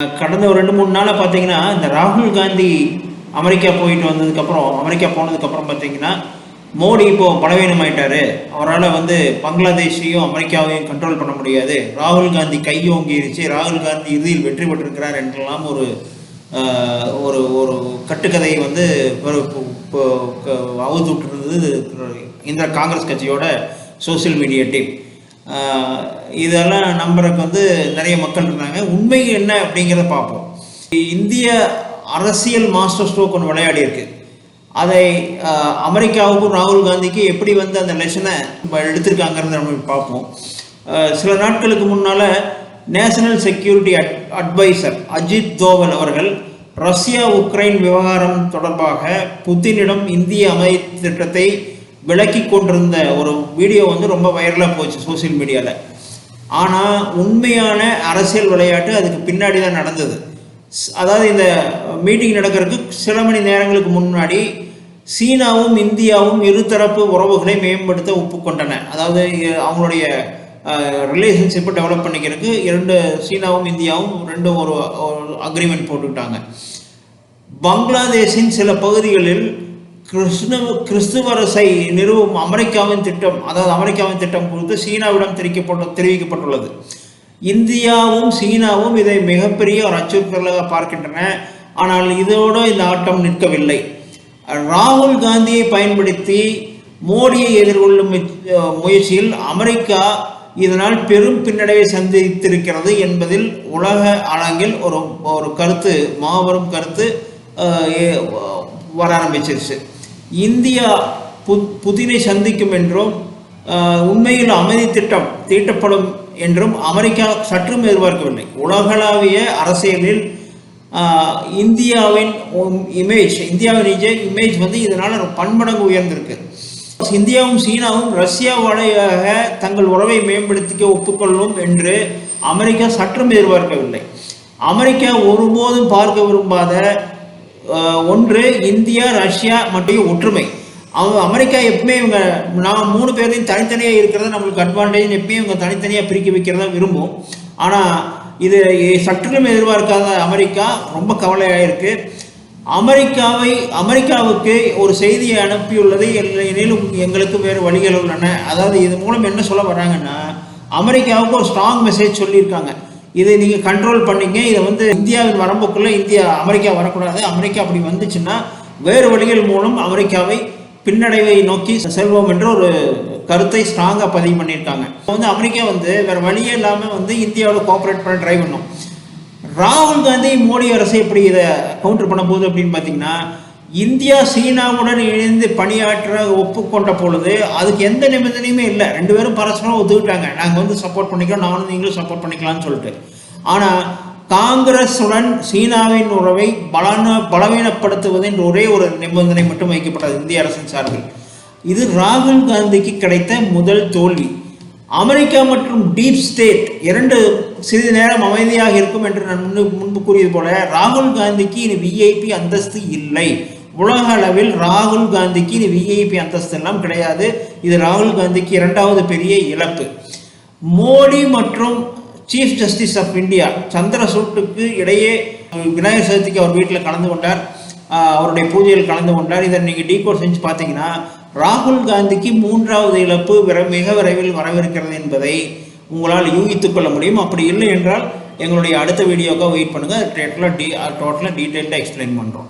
கடந்த ஒரு 2-3 நாளாக பார்த்தீங்கன்னா, இந்த ராகுல் காந்தி அமெரிக்கா போயிட்டு வந்ததுக்கப்புறம், அமெரிக்கா போனதுக்கப்புறம் பார்த்தீங்கன்னா, மோடி இப்போ பலவீனமாயிட்டாரு. அவரால் பங்களாதேஷையும் அமெரிக்காவையும் கண்ட்ரோல் பண்ண முடியாது. ராகுல் காந்தி கையோங்கிருச்சு. ராகுல் காந்தி இறுதியில் வெற்றி பெற்றிருக்கிறார் என்றெல்லாம் ஒரு ஒரு ஒரு கட்டுக்கதையை அவுத்து விட்டுருந்தது இந்த காங்கிரஸ் கட்சியோட சோசியல் மீடியா டீம். இதெல்லாம் நம்புறதுக்கு நிறைய மக்கள் இருந்தாங்க. உண்மை என்ன அப்படிங்கிறத பார்ப்போம். இந்திய அரசியல் மாஸ்டர் ஸ்ட்ரோக் ஒன்று விளையாடி இருக்கு. அதை அமெரிக்காவுக்கும் ராகுல் காந்திக்கு எப்படி அந்த லெசனை எடுத்திருக்காங்கிறத நம்ம பார்ப்போம். சில நாட்களுக்கு முன்னால் national security adviser Ajit Doval அவர்கள் ரஷ்யா உக்ரைன் விவகாரம் தொடர்பாக புத்தினிடம் இந்திய அமைதி திட்டத்தை விளக்கி கொண்டிருந்த ஒரு வீடியோ ரொம்ப வைரலாக போச்சு சோசியல் மீடியாவில். ஆனால் உண்மையான அரசியல் விளையாட்டு அதுக்கு பின்னாடி தான் நடந்தது. அதாவது இந்த மீட்டிங் நடக்கிறதுக்கு சில மணி நேரங்களுக்கு முன்னாடி சீனாவும் இந்தியாவும் இருதரப்பு உறவுகளை மேம்படுத்த ஒப்புக்கொண்டன. அதாவது அவங்களுடைய ரிலேஷன்ஷிப்பை டெவலப் பண்ணிக்கிறதுக்கு சீனாவும் இந்தியாவும் ஒரு அக்ரிமெண்ட் போட்டுக்கிட்டாங்க. பங்களாதேஷின் சில பகுதிகளில் கிறிஸ்துவ அரசை நிறுவும் அமெரிக்காவின் திட்டம் குறித்து சீனாவிடம் தெரிவிக்கப்பட்டுள்ளது. இந்தியாவும் சீனாவும் இதை மிகப்பெரிய ஒரு அச்சுறுத்தலாக பார்க்கின்றன. ஆனால் இதோடு இந்த ஆட்டம் நிற்கவில்லை. ராகுல் காந்தியை பயன்படுத்தி மோடியை எதிர்கொள்ளும் முயற்சியில் அமெரிக்கா இதனால் பெரும் பின்னடைவை சந்தித்திருக்கிறது என்பதில் உலக அரங்கில் ஒரு கருத்து, மாபெரும் கருத்து வர ஆரம்பிச்சிருச்சு. இந்தியா புதினை சந்திக்கும் என்றும் உண்மையில் அமைதி திட்டம் தீட்டப்படும் என்றும் அமெரிக்கா சற்றும் எதிர்பார்க்கவில்லை. உலகளாவிய அரசியலில் இந்தியாவின் இமேஜ் இதனால் பன்மடங்கு உயர்ந்திருக்கு. இந்தியாவும் சீனாவும் ரஷ்யா வழியாக தங்கள் உறவை மேம்படுத்திக்க ஒப்புக்கொள்ளும் என்று அமெரிக்கா சற்றும் எதிர்பார்க்கவில்லை. அமெரிக்கா ஒருபோதும் பார்க்க விரும்பாத ஒன்று இந்தியா ரஷ்யா மற்றும் ஒற்றுமை. அமெரிக்கா எப்பவுமே நான் 3 பேரையும் தனித்தனியாக இருக்கிறத நம்மளுக்கு அட்வான்டேஜ், எப்பயும் இவங்க தனித்தனியாக பிரிக்க வைக்கிறதா விரும்பும். ஆனால் இது சற்றும் எதிர்பார்க்காத அமெரிக்கா ரொம்ப கவலையாக இருக்கு. அமெரிக்காவுக்கு ஒரு செய்தியை அனுப்பியுள்ளது. எனினும் எங்களுக்கு வேறு வழிகள் உள்ளன. அதாவது இது மூலம் என்ன சொல்ல வர்றாங்கன்னா, அமெரிக்காவுக்கு ஒரு ஸ்ட்ராங் மெசேஜ் சொல்லியிருக்காங்க. இதை நீங்கள் கண்ட்ரோல் பண்ணிங்க. இதை இந்தியாவின் வரம்புக்குள்ளே அமெரிக்கா வரக்கூடாது. அமெரிக்கா அப்படி வந்துச்சுன்னா வேறு வழிகள் மூலம் அமெரிக்காவை பின்னடைவை நோக்கி செல்வோம் என்ற ஒரு கருத்தை ஸ்ட்ராங்காக பதிவு பண்ணியிருக்காங்க. அமெரிக்கா வேறு வழியே இல்லாமல் இந்தியாவோட கோஆப்ரேட் பண்ண ட்ரை பண்ணும். ராகுல் காந்தி மோடி அரசு எப்படி இதை கவுண்டர் பண்ண போகுது அப்படின்னு பார்த்தீங்கன்னா, இந்தியா சீனாவுடன் இணைந்து பணியாற்ற ஒப்புக்கொண்ட பொழுது அதுக்கு எந்த நிபந்தனையுமே இல்லை. 2 பேரும் பரஸ்பரம் ஒத்துக்கிட்டாங்க. நாங்கள் சப்போர்ட் பண்ணிக்கிறோம், நானும் நீங்களும் சப்போர்ட் பண்ணிக்கலாம்னு சொல்லிட்டு. ஆனால் காங்கிரஸுடன் சீனாவின் உறவை பலவீனப்படுத்துவது என்ற ஒரே ஒரு நிபந்தனை மட்டும் வைக்கப்பட்டது இந்திய அரசின் சார்பில். இது ராகுல் காந்திக்கு கிடைத்த முதல் தோல்வி. அமெரிக்கா மற்றும் டீப் ஸ்டேட் 2 சிறிது நேரம் அமைதியாக இருக்கும் என்று நான் முன்பு கூறியது போல, ராகுல் காந்திக்கு இனி விஐபி அந்தஸ்து இல்லை. உலக அளவில் ராகுல் காந்திக்கு இனி விஐபி அந்தஸ்து எல்லாம் கிடையாது. இது ராகுல் காந்திக்கு 2வது பெரிய இழப்பு. மோடி மற்றும் சீஃப் ஜஸ்டிஸ் ஆஃப் இந்தியா சந்திரசூட்டுக்கு இடையே விநாயகர் சதுர்த்திக்கு அவர் வீட்டில் கலந்து கொண்டார். அவருடைய பூஜையில் கலந்து கொண்டார். இதை நீங்கள் டீகோட் செஞ்சு பார்த்தீங்கன்னா, ராகுல் காந்திக்கு 3வது இழப்பு மிக விரைவில் வரவிருக்கிறது என்பதை உங்களால் யூகித்துக் கொள்ள முடியும். அப்படி இல்லை என்றால் எங்களுடைய அடுத்த வீடியோக்காக வெயிட் பண்ணுங்கள். டோட்டலாக டீட்டெயில்டாக எக்ஸ்பிளைன் பண்ணுறோம்.